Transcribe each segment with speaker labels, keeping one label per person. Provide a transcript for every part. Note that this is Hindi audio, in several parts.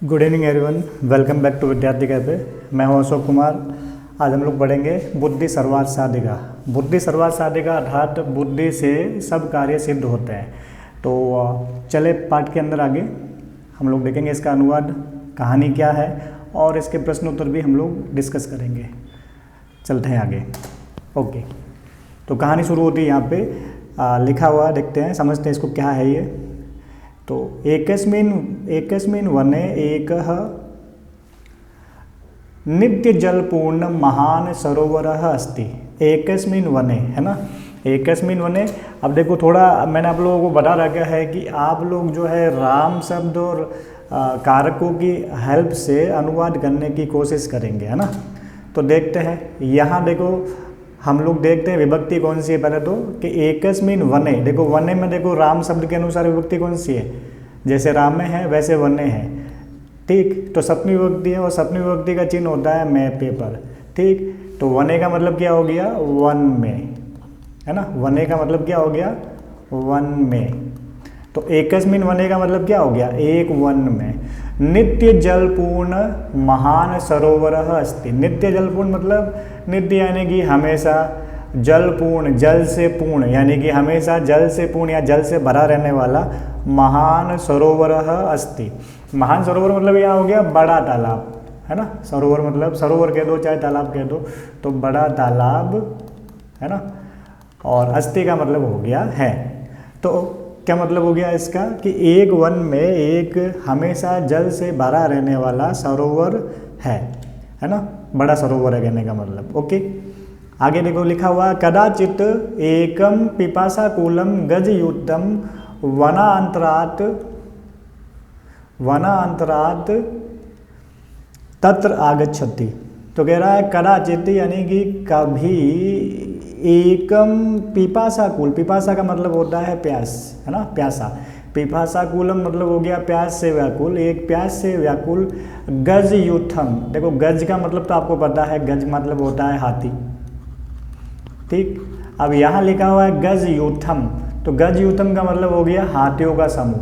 Speaker 1: Good evening everyone, welcome back to Vidyarthi cafe. मैं हूं अशोक कुमार। आज हम लोग पढ़ेंगे बुद्धि सर्वार्थ साधिका। बुद्धि सर्वार्थ साधिका अर्थात बुद्धि से सब कार्य सिद्ध होते हैं। तो चले पाठ के अंदर आगे हम लोग देखेंगे इसका अनुवाद, कहानी क्या है और इसके प्रश्न उत्तर भी हम लोग डिस्कस करेंगे। चलते हैं आगे। ओके, तो कहानी शुरू होती है यहाँ पे लिखा हुआ, देखते हैं, समझते हैं इसको क्या है ये। तो एकस्मिन् वने एकः नित्य जलपूर्ण महान सरोवरः अस्ति। एकस्मिन् वने, है ना, एकस्मिन् वने। अब देखो, थोड़ा मैंने आप लोगों को बता रखा है कि आप लोग जो है राम शब्द और कारकों की हेल्प से अनुवाद करने की कोशिश करेंगे, है ना। तो देखते हैं, यहाँ देखो हम लोग देखते हैं विभक्ति कौन सी है पहले तो, कि एकस्मिन् वने। देखो वने में देखो राम शब्द के अनुसार विभक्ति कौन सी है, जैसे रामे है वैसे वने है, ठीक। तो सप्तमी विभक्ति है और सप्तमी विभक्ति का चिन्ह होता है मैं पेपर, ठीक। तो वने का मतलब क्या हो गया, वन में, है ना। वने का मतलब क्या हो गया, वन में। तो एकस्मिन् वने का मतलब क्या हो गया, एक वन में। नित्य जलपूर्ण महान सरोवरः अस्ति। नित्य जलपूर्ण मतलब नित्य यानी कि हमेशा, जलपूर्ण जल से पूर्ण यानी कि हमेशा जल से पूर्ण या जल से भरा रहने वाला महान सरोवरः अस्ति। महान सरोवर मतलब यह हो गया बड़ा तालाब, है ना। सरोवर मतलब सरोवर कह दो चाहे तालाब कह दो, तो बड़ा तालाब, है ना। और अस्ति का मतलब हो गया है। तो क्या मतलब हो गया इसका, कि एक वन में एक हमेशा जल से भरा रहने वाला सरोवर है ना। बड़ा सरोवर है कहने का मतलब। ओके, आगे देखो लिखा हुआ, कदाचित एकम पिपासाकूलम गजयुतम वनांतरात तत्र आगच्छति। तो कह रहा है कदाचित यानी कि कभी, एकम पिपासाकूल, पिपासा का मतलब होता है प्यास, है ना, प्यासा। पिपासाकूलम मतलब हो गया प्यास से व्याकुल, एक प्यास से व्याकुल। गजयुथम, देखो गज का मतलब तो आपको पता है, गज मतलब होता है हाथी, ठीक। अब यहाँ लिखा हुआ है गजयुथम, तो गजयुथम का मतलब हो गया हाथियों का समूह,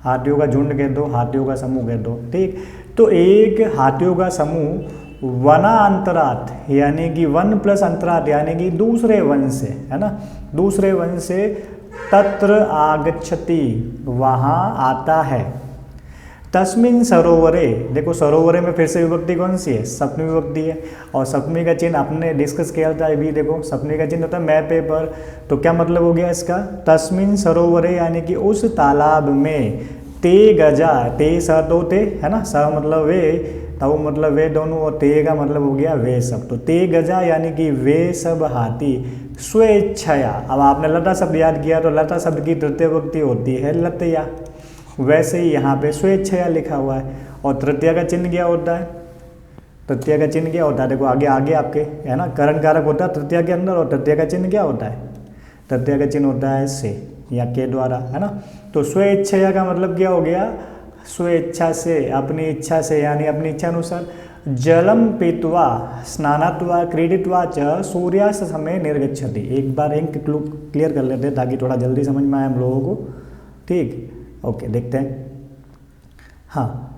Speaker 1: हाथियों का झुंड कह दो, हाथियों का समूह कह दो, ठीक। तो एक हाथियों का समूह वनांतरात यानी कि वन प्लस अंतरात यानी कि दूसरे वन से, है ना, दूसरे वन से, तत्र आगच्छति वहाँ आता है। तस्मिन् सरोवरे, देखो सरोवरे में फिर से विभक्ति कौन सी है, सप्तमी विभक्ति है। और सप्तमी का चिन्ह आपने डिस्कस किया था अभी, देखो सप्तमी का चिन्ह होता है मैं पेपर। तो क्या मतलब हो गया इसका, तस्मिन् सरोवरे यानी कि उस तालाब में, ते गजा, ते स दो ते, है ना, स मतलब वे, तव मतलब वे दोनों, और ते का मतलब हो गया वे सब। तो ते गजा यानी कि वे सब हाथी स्वेच्छया। अब आपने लता शब्द याद किया, तो लता शब्द की तृतीय विभक्ति होती है लतया, वैसे ही यहाँ पे स्वेच्छया लिखा हुआ है। और तृतीय का चिन्ह क्या होता है, तृतीय का चिन्ह क्या होता है, देखो आगे आगे आपके, है ना, करण कारक होता है तृतीय के अंदर। और तृतीय का चिन्ह क्या होता है, तृतीय का चिन्ह होता है से या के द्वारा, है ना। तो स्वेच्छया का मतलब क्या हो गया, स्वेच्छा से, अपनी इच्छा से, यानी अपनी इच्छा अनुसार। जलम पीत्वा स्नानात्वा क्रीडित्वा च सूर्यास्त समय निर्गच्छति। एक बार इंक क्लियर कर लेते हैं ताकि थोड़ा जल्दी समझ में आए हम लोगों को, ठीक। ओके, देखते हैं। हाँ,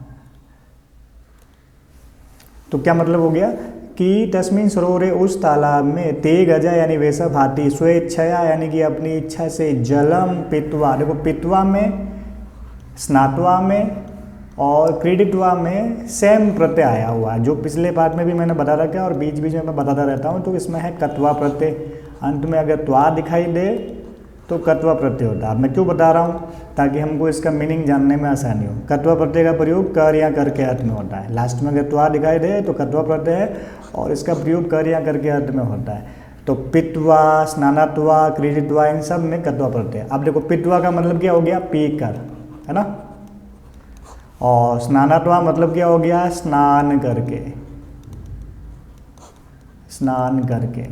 Speaker 1: तो क्या मतलब हो गया कि तस्मिन् सरोवरे, उस तालाब में, ते गजा यानी वे सब हाथी, स्वेच्छया यानी कि अपनी इच्छा से, जलम पीत्वा, देखो पीत्वा में, स्नात्वा में और क्रीडित्वा में सेम प्रत्यय आया हुआ है, जो पिछले पार्ट में भी मैंने बता रखा है और बीच बीच में मैं बताता रहता हूँ। तो इसमें है कत्वा प्रत्यय, अंत में अगर त्वा दिखाई दे तो कत्वा प्रत्यय होता है। मैं क्यों बता रहा हूँ, ताकि हमको इसका मीनिंग जानने में आसानी हो। कत्वा प्रत्यय का प्रयोग कर या कर के अर्थ में होता है। लास्ट में अगर त्वा दिखाई दे तो कत्वा प्रत्यय है, और इसका प्रयोग कर या कर के अर्थ में होता है। तो पित्वा, स्नानात्वा, क्रीडित्वा, इन सब में कत्वा प्रत्यय। अब देखो पित्वा का मतलब क्या हो गया, पी कर, है ना। और स्नानात्वा मतलब क्या हो गया, स्नान करके, स्नान करके,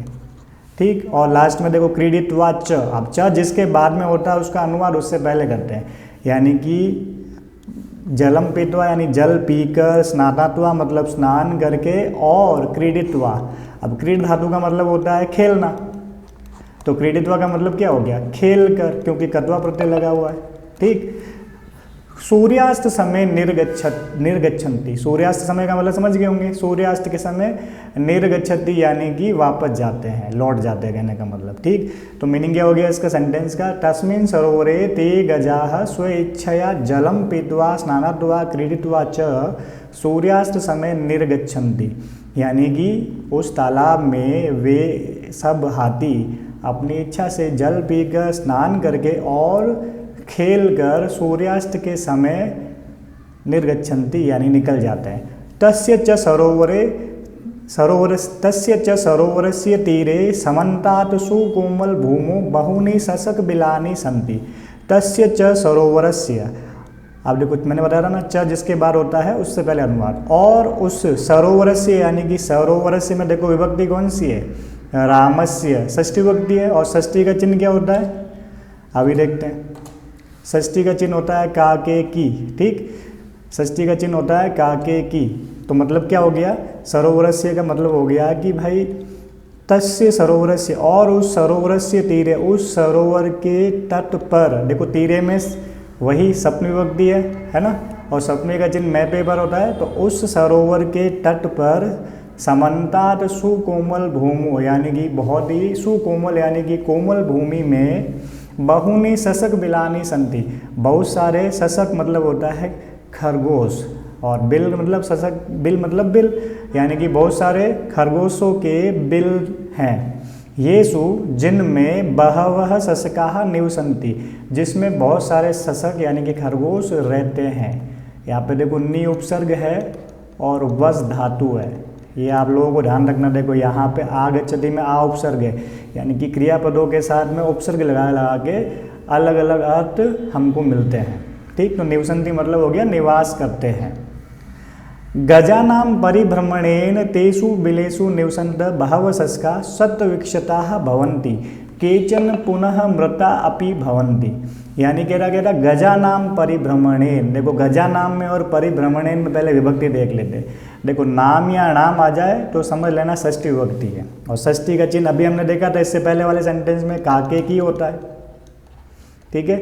Speaker 1: ठीक। और लास्ट में देखो क्रीडित्वा च, अब च जिसके बाद में होता है उसका अनुवाद उससे पहले करते हैं, यानी कि जलम पीत्वा यानी जल पीकर, स्नानात्वा मतलब स्नान करके, और क्रीडित्वा, अब क्रीड धातु का मतलब होता है खेलना, तो क्रीडित्वा का मतलब क्या हो गया, खेल कर, क्योंकि कत्वा प्रत्यय लगा हुआ है, ठीक। सूर्यास्त समय निर्गच्छन्ति, सूर्यास्त समय का मतलब समझ गए होंगे, सूर्यास्त के समय निर्गच्छन्ति यानी कि वापस जाते हैं, लौट जाते हैं कहने का मतलब, ठीक। तो मीनिंग क्या हो गया इसका सेंटेंस का, तस्मिन् सरोवरे ते गजाः स्वेच्छया जलम पीत्वा स्नात्वा क्रीडित्वा च सूर्यास्त समय निर्गच्छन्ति, यानी कि उस तालाब में वे सब हाथी अपनी इच्छा से जल पीकर स्नान करके और खेलकर सूर्यास्त के समय निर्गच्छन्ति यानी निकल जाते हैं। तस्य च सरोवरस्य तीरे समन्तात् सुकोमल भूमौ बहूनि सशक बिलानि सन्ति। तस्य च सरोवरस्य, अब देखो मैंने बताया था ना, च जिसके बाद होता है उससे पहले अनुवाद, और उस सरोवरस्य यानी कि सरोवरस्य में देखो विभक्ति कौन सी है, रामस्य, षष्ठी विभक्ति है। और षष्ठी का चिन्ह क्या होता है, अभी देखते हैं। षष्ठी का चिन्ह होता है काके की, ठीक, षष्ठी का चिन्ह होता है काके की। तो मतलब क्या हो गया, सरोवरस्य का मतलब हो गया कि भाई तस्य सरोवरस्य, और उस सरोवरस्य तीरे, उस सरोवर के तट पर, देखो तीरे में वही सप्तमी विभक्ति है ना, और सप्तमी का चिन्ह मैं पर होता है। तो उस सरोवर के तट पर समन्तात सुकोमल भूमि यानी कि बहुत ही सुकोमल यानी कि कोमल भूमि में बहुनी सशक बिलानी संति, बहुत सारे, सशक मतलब होता है खरगोश, और बिल मतलब सशक, बिल मतलब बिल, यानी कि बहुत सारे खरगोशों के बिल हैं। येषु जिनमें बहवः सशकाः निवसन्ति, जिसमें बहुत सारे सशक यानी कि खरगोश रहते हैं। यहाँ पे देखो नी उपसर्ग है और वस धातु है, ये आप लोगों को ध्यान रखना। देखो यहाँ पे आगच्छति में आ उपसर्ग है, यानी कि क्रियापदों के साथ में उपसर्ग लगा के अलग अलग अर्थ हमको मिलते हैं, ठीक। तो निवसन्ति मतलब हो गया निवास करते हैं। गजानां परिभ्रमणेन तेषु बिलेषु निवसन्त बहवः सशका सत्विक्षताः भवन्ति, केचन पुनः मृता अपि भवन्ति। यानी कह रहा गजानाम परिभ्रमणेन, देखो गजानाम में और परिभ्रमणेन में पहले विभक्ति देख लेते हैं। देखो नाम या नाम आ जाए तो समझ लेना षष्ठी विभक्ति है, और षष्ठी का चिन्ह अभी हमने देखा था इससे पहले वाले सेंटेंस में काके की होता है, ठीक है,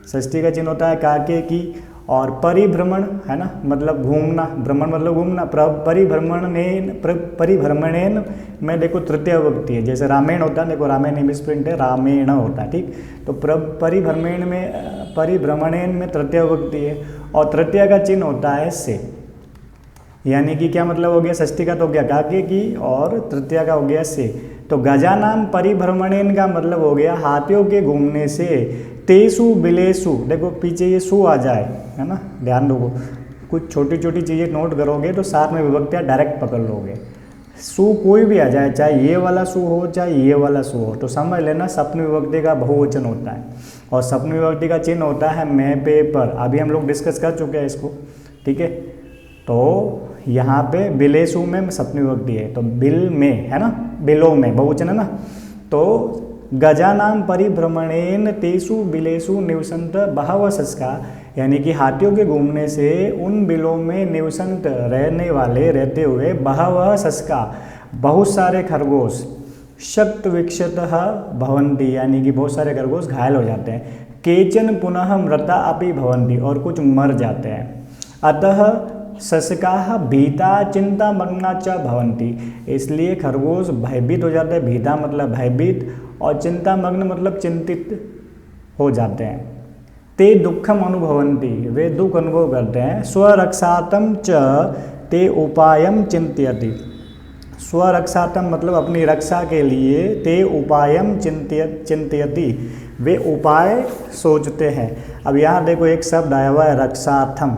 Speaker 1: षष्ठी का चिन्ह होता है काके की। और परिभ्रमण है ना, मतलब घूमना, भ्रमण मतलब घूमना, परिभ्रमणेन में देखो तृतीय विभक्ति है, जैसे रामेण होता है, देखो रामेण मिसप्रिंट है, रामेण होता है, ठीक। तो परिभ्रमणेन में तृतीय विभक्ति है, और तृतीय का चिन्ह होता है से, यानी कि क्या मतलब हो गया, षष्ठी का तो हो गया काके की और तृतीय का हो गया से। तो गजानाम परिभ्रमणेन का मतलब हो गया हाथियों के घूमने से। तेसु बिलेसु, देखो पीछे ये सु आ जाए, है ना, ध्यान दो, कुछ छोटी छोटी चीज़ें नोट करोगे तो साथ में विभक्तियाँ डायरेक्ट पकड़ लोगे। सु कोई भी आ जाए, चाहे ये वाला सु हो चाहे ये वाला सु हो, तो समझ लेना सप्तमी विभक्ति का बहुवचन होता है, और सप्तमी विभक्ति का चिन्ह होता है मैं पे पर। अभी हम लोग डिस्कस कर चुके हैं इसको, ठीक है। तो यहाँ पे बिलेसु में सप्तमी विभक्ति है, तो बिल में है ना, बिलो में बहुवचन है ना। तो गजानाम परिभ्रमणेन तेसु बिलेसु निवसंत बहवः सशका, यानी कि हाथियों के घूमने से उन बिलों में निवसंत रहने वाले, रहते हुए, बहवः सशका बहुत सारे खरगोश, शक्त विक्षतः भवन्ति, यानी कि बहुत सारे खरगोश घायल हो जाते हैं। केचन पुनः मृता अपि भवन्ति, और कुछ मर जाते हैं। अतः सशकाः भीता चिंता मग्ना च भवन्ति, इसलिए खरगोश भयभीत हो जाते हैं। भीता मतलब भयभीत, और चिंता मग्न मतलब चिंतित हो जाते हैं। ते दुखम अनुभवन्ति, वे दुख अनुभव करते हैं। स्वरक्षातम च ते उपायम चिंतयति, स्वरक्षातम मतलब अपनी रक्षा के लिए, ते उपायम चिंतयति, वे उपाय सोचते हैं। अब यहाँ देखो एक शब्द आया हुआ है रक्षार्थम,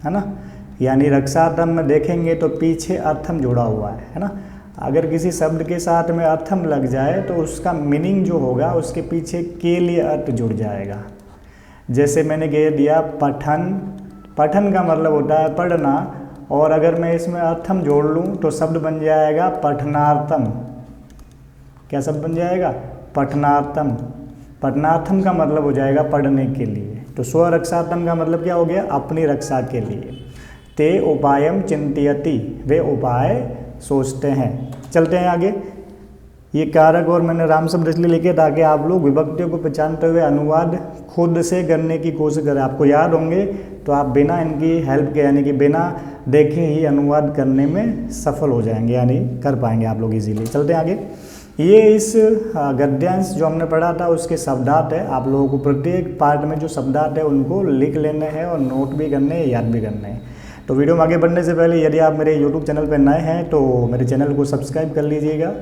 Speaker 1: है ना, यानी रक्षार्थम में देखेंगे तो पीछे अर्थम जुड़ा हुआ है ना। अगर किसी शब्द के साथ में अर्थम लग जाए तो उसका मीनिंग जो होगा उसके पीछे के लिए अर्थ जुड़ जाएगा। जैसे मैंने कह दिया पठन, पठन का मतलब होता है पढ़ना, और अगर मैं इसमें अर्थम जोड़ लूँ तो शब्द बन जाएगा पठनार्थम। क्या शब्द बन जाएगा, पठनार्थम। पठनार्थम का मतलब हो जाएगा पढ़ने के लिए। तो स्वरक्षार्थम का मतलब क्या हो गया, अपनी रक्षा के लिए। ते उपायम चिंतयति, वे उपाय सोचते हैं। चलते हैं आगे। ये कारक और मैंने राम शब्द इसलिए लिखे ताकि आप लोग विभक्तियों को पहचानते हुए अनुवाद खुद से करने की कोशिश करें। आपको याद होंगे तो आप बिना इनकी हेल्प के यानी कि बिना देखे ही अनुवाद करने में सफल हो जाएंगे, यानी कर पाएंगे आप लोग इजीली। चलते हैं आगे। ये इस गद्यांश जो हमने पढ़ा था उसके शब्दार्थ है। आप लोगों को प्रत्येक पार्ट में जो शब्दार्थ है उनको लिख लेने हैं और नोट भी करने हैं, याद भी करने हैं। तो वीडियो में आगे बढ़ने से पहले यदि आप मेरे यूट्यूब चैनल पर नए हैं तो मेरे चैनल को सब्सक्राइब कर लीजिएगा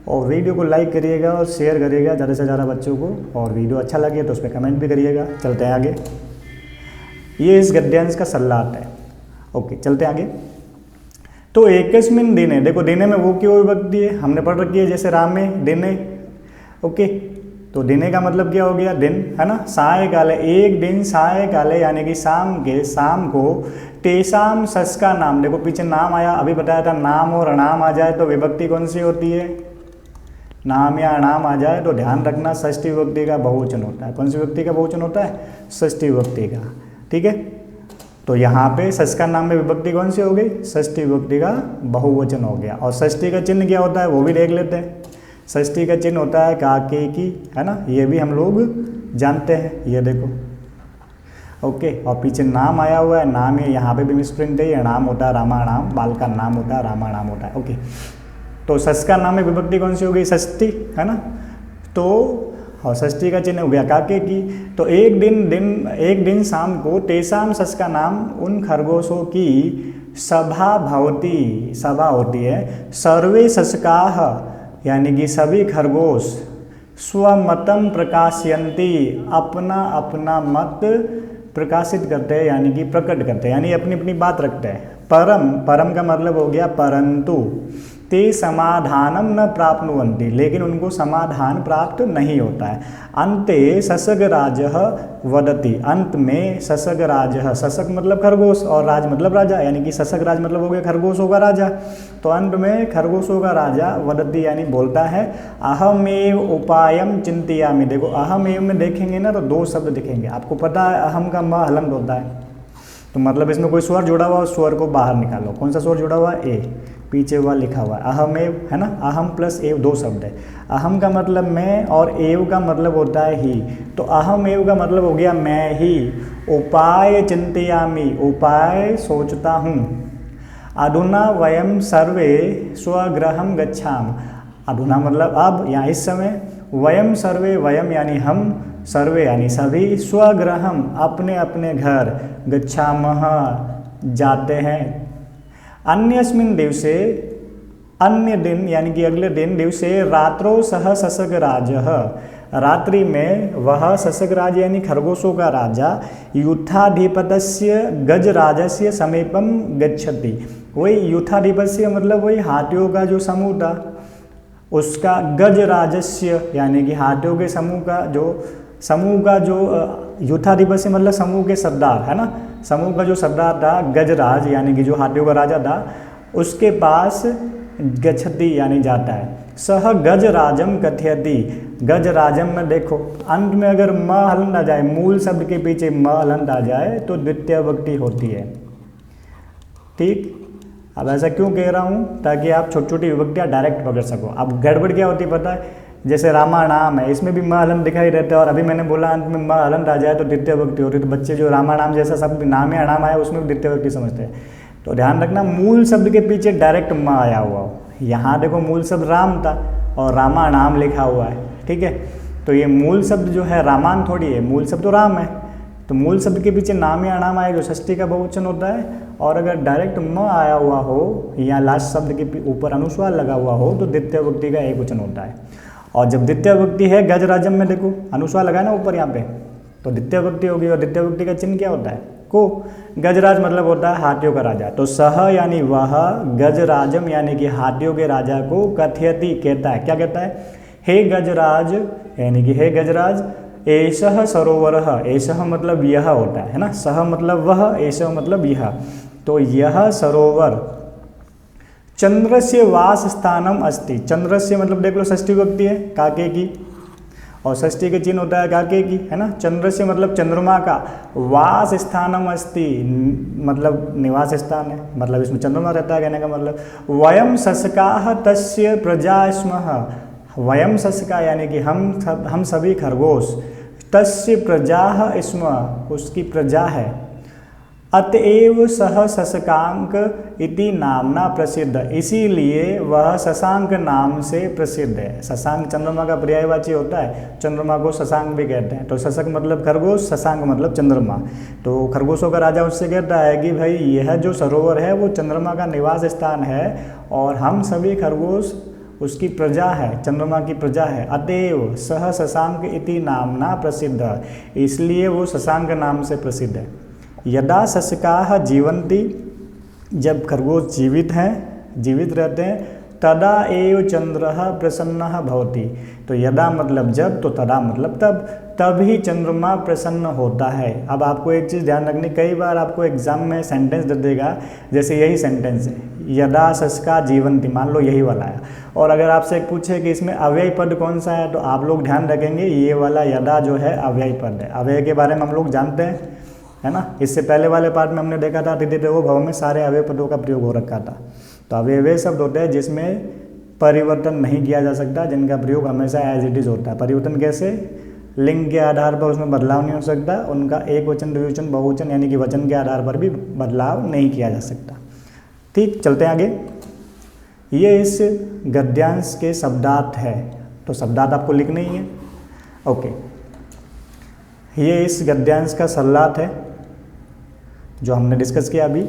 Speaker 1: और वीडियो को लाइक करिएगा और शेयर करिएगा ज़्यादा से ज़्यादा बच्चों को, और वीडियो अच्छा लगे तो उस पर कमेंट भी करिएगा। चलते हैं आगे। ये इस गद्यांश का शब्दार्थ है। ओके, चलते हैं आगे। तो एकस्मिन् दिने, देखो दिने में वो क्यों विभक्ति है हमने पढ़ रखी है, जैसे रामे दिने। ओके, तो दिने का मतलब क्या हो गया, दिन, है ना। सायकाले, एक दिन, सायकाले यानी कि शाम के, शाम को, तेषाम सस का नाम, देखो पीछे नाम आया, अभी बताया था नाम और अणाम आ जाए तो विभक्ति कौन सी होती है, नाम या अणाम आ जाए तो ध्यान रखना षष्ठी विभक्ति का बहुवचन होता है। कौन सी विभक्ति का बहुवचन होता है, षष्ठी विभक्ति का। ठीक है, तो यहाँ पे सस का नाम में विभक्ति कौन सी हो गई, षष्ठी विभक्ति का बहुवचन हो गया। और षष्ठी का चिन्ह क्या होता है वो भी देख लेते हैं। षष्ठी का चिन्ह होता है काके की, है ना, ये भी हम लोग जानते हैं, ये देखो। ओके, और पीछे नाम आया हुआ है, नाम ये यहाँ पे भी मिसप्रिंट है, ये नाम होता है रामाणाम, बाल का नाम होता है रामाणाम होता है। ओके, तो सस का नाम में विभक्ति कौन सी हो गई, षष्ठी, है ना। तो और षष्ठी का चिन्ह हो गया काके की। तो एक दिन शाम को तेषाम सस का नाम, उन खरगोशों की सभा भवती, सभा होती है। सर्वे सस्काः यानी कि सभी खरगोश, स्वमतम प्रकाशयन्ति, अपना अपना मत प्रकाशित करते हैं यानी कि प्रकट करते हैं, यानी अपनी अपनी बात रखते हैं। परम, परम का मतलब हो गया परंतु, ते समाधानम न प्राप्नुवन्ति, लेकिन उनको समाधान प्राप्त नहीं होता है। अन्ते ससगराजः वदति, अंत में ससगराजः, ससक मतलब खरगोश और राज मतलब राजा, यानी कि ससगराज मतलब हो गया खरगोशों का राजा। तो अंत में खरगोशों का राजा वदति यानी बोलता है, अहमेव उपायम चिंतयामि। देखो अहमेव में देखेंगे ना तो दो शब्द दिखेंगे, आपको पता है अहम का म हलंत होता है, तो मतलब इसमें कोई स्वर जुड़ा हुआ, स्वर को बाहर निकालो। कौन सा स्वर जुड़ा हुआ है, ए, पीछे हुआ लिखा हुआ है अहमेव, है ना। अहम प्लस एव दो शब्द है। अहम का मतलब मैं और एव का मतलब होता है ही, तो अहम एव का मतलब हो गया मैं ही। उपाय चिंतयामि, उपाय सोचता हूँ। अधुना वयम सर्वे स्वगृहं गच्छाम, अधुना मतलब अब या इस समय, वयम सर्वे, वयम यानी हम, सर्वे यानी सभी, स्वगृहं अपने अपने घर, गच्छामः जाते हैं। अन्यस्मिन् दिवसे, अन्य दिन यानी कि अगले दिन, दिवसे रात्रो सह ससगराजः, रात्रि में वह ससगराज यानी खरगोशों का राजा, यूथाधिपतस्य गजराजस्य समीपम गच्छति। वही यूथाधिपस्य मतलब वही हाथियों का जो समूह था उसका, गजराजस्य यानी कि हाथियों के समूह का जो यूथाधिपस्य मतलब समूह के सरदार, है ना। समूह का जो सरदार था गजराज यानी कि जो हाथियों का राजा था, उसके पास गच्छति यानी जाता है। सह गजराजम कथयति, गजराजम में देखो अंत में अगर म हलंत आ जाए, मूल शब्द के पीछे म हलंत आ जाए तो द्वितीय विभक्ति होती है। ठीक, अब ऐसा क्यों कह रहा हूँ, ताकि आप छोटी छोटी विभक्तियाँ डायरेक्ट पकड़ सको। अब गड़बड़ क्या होती है पता है, जैसे रामाणाम है, इसमें भी म हलंत दिखाई देता है, और अभी मैंने बोला अंत में म हलंत आ जाए तो द्वितीय विभक्ति होती है। तो बच्चे जो रामाणाम जैसा सब नाम या अणाम आया उसमें भी द्वितीय विभक्ति समझते हैं। तो ध्यान रखना मूल शब्द के पीछे डायरेक्ट म आया हुआ हो। यहाँ देखो मूल शब्द राम था और रामाणाम लिखा हुआ है, ठीक है। तो ये मूल शब्द जो है रामान थोड़ी है, मूल शब्द तो राम है। तो मूल शब्द के पीछे नाम या अणाम आए जो षष्ठी का बहुवचन होता है, और अगर डायरेक्ट म आया हुआ हो या लास्ट शब्द के ऊपर अनुस्वार लगा हुआ हो तो द्वितीय विभक्ति का एक वचन होता है। और जब द्वितीय विभक्ति है गजराजम में देखो अनुस्वार लगा है ना ऊपर यहाँ पे, तो द्वितीय विभक्ति होगी। और द्वितीय विभक्ति का चिन्ह क्या होता है, को। गजराज मतलब होता है हाथियों का राजा, तो सह यानी वह, गजराजम यानी कि हाथियों के राजा को, कथयति कहता है, क्या कहता है, हे गजराज यानी कि हे गजराज, एषः सरोवरः, एषः मतलब यह होता है ना, सह मतलब वह, एषः मतलब यह, तो यह सरोवर चंद्रस्य वास स्थानम अस्ति। चंद्रस्य मतलब देख लो षष्ठी विभक्ति है काके की, और षष्ठी के चिन्ह होता है काके की, है ना। चंद्रस्य मतलब चंद्रमा का, वास स्थानम अस्ति मतलब निवास स्थान है, मतलब इसमें चंद्रमा रहता है कहने का मतलब। वयम सस्काः तस्य प्रजा स्मः, वयम सस्का यानी कि हम सभी खरगोश, तस्य प्रजा स्म, उसकी प्रजा है। अतएव सह शशांक इति नामना प्रसिद्ध, इसीलिए वह शशांक नाम से प्रसिद्ध है। शशांक चंद्रमा का पर्यायवाची होता है, चंद्रमा को शशांक भी कहते हैं। तो शशक मतलब खरगोश, शशांक मतलब चंद्रमा। तो खरगोशों का राजा उससे कहता है कि भाई यह जो सरोवर है वो चंद्रमा का निवास स्थान है और हम सभी खरगोश उसकी प्रजा है, चंद्रमा की प्रजा है। अतएव सह शशांक इति नामना प्रसिद्ध, इसलिए वो शशांक नाम से प्रसिद्ध है। यदा शशकाः जीवन्ति, जब खरगोश जीवित हैं, जीवित रहते हैं, तदा एव चंद्रः प्रसन्नः भवति। तो यदा मतलब जब, तो तदा मतलब तब, तभी चंद्रमा प्रसन्न होता है। अब आपको एक चीज़ ध्यान रखनी, कई बार आपको एग्जाम में सेंटेंस दे देगा, जैसे यही सेंटेंस है, यदा शशका जीवन्ति, मान लो यही वाला है, और अगर आपसे एक पूछे कि इसमें अव्यय पद कौन सा है, तो आप लोग ध्यान रखेंगे ये वाला यदा जो है अव्यय पद है। अव्यय के बारे में हम लोग जानते हैं, है ना। इससे पहले वाले पार्ट में हमने देखा था अतिथि देवो भव में सारे अव्यय पदों का प्रयोग हो रखा था। तो अव्यय वे शब्द होते हैं जिसमें परिवर्तन नहीं किया जा सकता, जिनका प्रयोग हमेशा एज इट इज होता है। परिवर्तन कैसे? लिंग के आधार पर उसमें बदलाव नहीं हो सकता, उनका एक वचन, द्विवचन, बहुवचन यानी कि वचन के आधार पर भी बदलाव नहीं किया जा सकता। ठीक, चलते हैं आगे। ये इस गद्यांश के शब्दार्थ है, तो शब्दार्थ आपको लिखने ही है। ओके, ये इस गद्यांश का सरलार्थ है जो हमने डिस्कस किया अभी।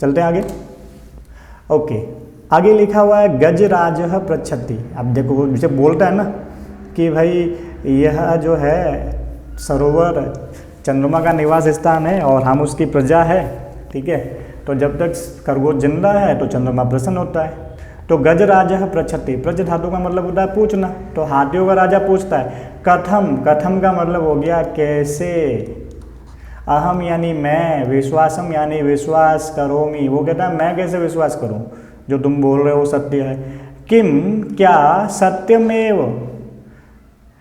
Speaker 1: चलते हैं आगे। ओके, आगे लिखा हुआ है गजराजः पृच्छति। अब देखो जैसे बोलता है ना कि भाई यह जो है सरोवर चंद्रमा का निवास स्थान है और हम उसकी प्रजा है, ठीक है। तो जब तक खरगोश जिंदा है तो चंद्रमा प्रसन्न होता है। तो गजराजः पृच्छति, प्रज धातु का मतलब होता है पूछना, तो हाथियों का राजा पूछता है। कथम, कथम का मतलब हो गया कैसे। अहम यानी मैं, विश्वासम यानी विश्वास करोमि, वो कहता है मैं कैसे विश्वास करूं, जो तुम बोल रहे हो सत्य है। किम क्या, सत्यमेव,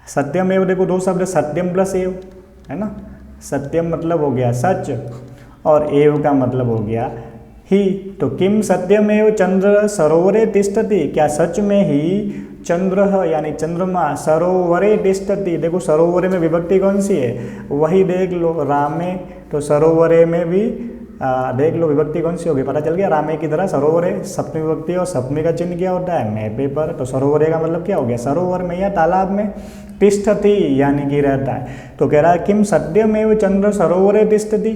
Speaker 1: सत्यमेव देखो दो शब्द, सत्यम प्लस एव, है ना। सत्यम मतलब हो गया सच और एव का मतलब हो गया ही। तो किम सत्यमेव चंद्र सरोवरे तिष्ठति, क्या सच में ही चंद्र यानी चंद्रमा सरोवरे तिष्ठति। देखो सरोवरे में विभक्ति कौन सी है, वही देख लो, रामे। तो सरोवरे में भी देख लो विभक्ति कौन सी होगी, पता चल गया। रामे की तरह सरोवरे सप्तमी विभक्ति, और सप्तमी का चिन्ह क्या होता है, मैपे पर। तो सरोवरे का मतलब क्या हो गया, सरोवर में या तालाब में। तिष्ठति यानी कि रहता है। तो कह रहा है किम सत्यमेव चंद्र सरोवरे तिष्ठति,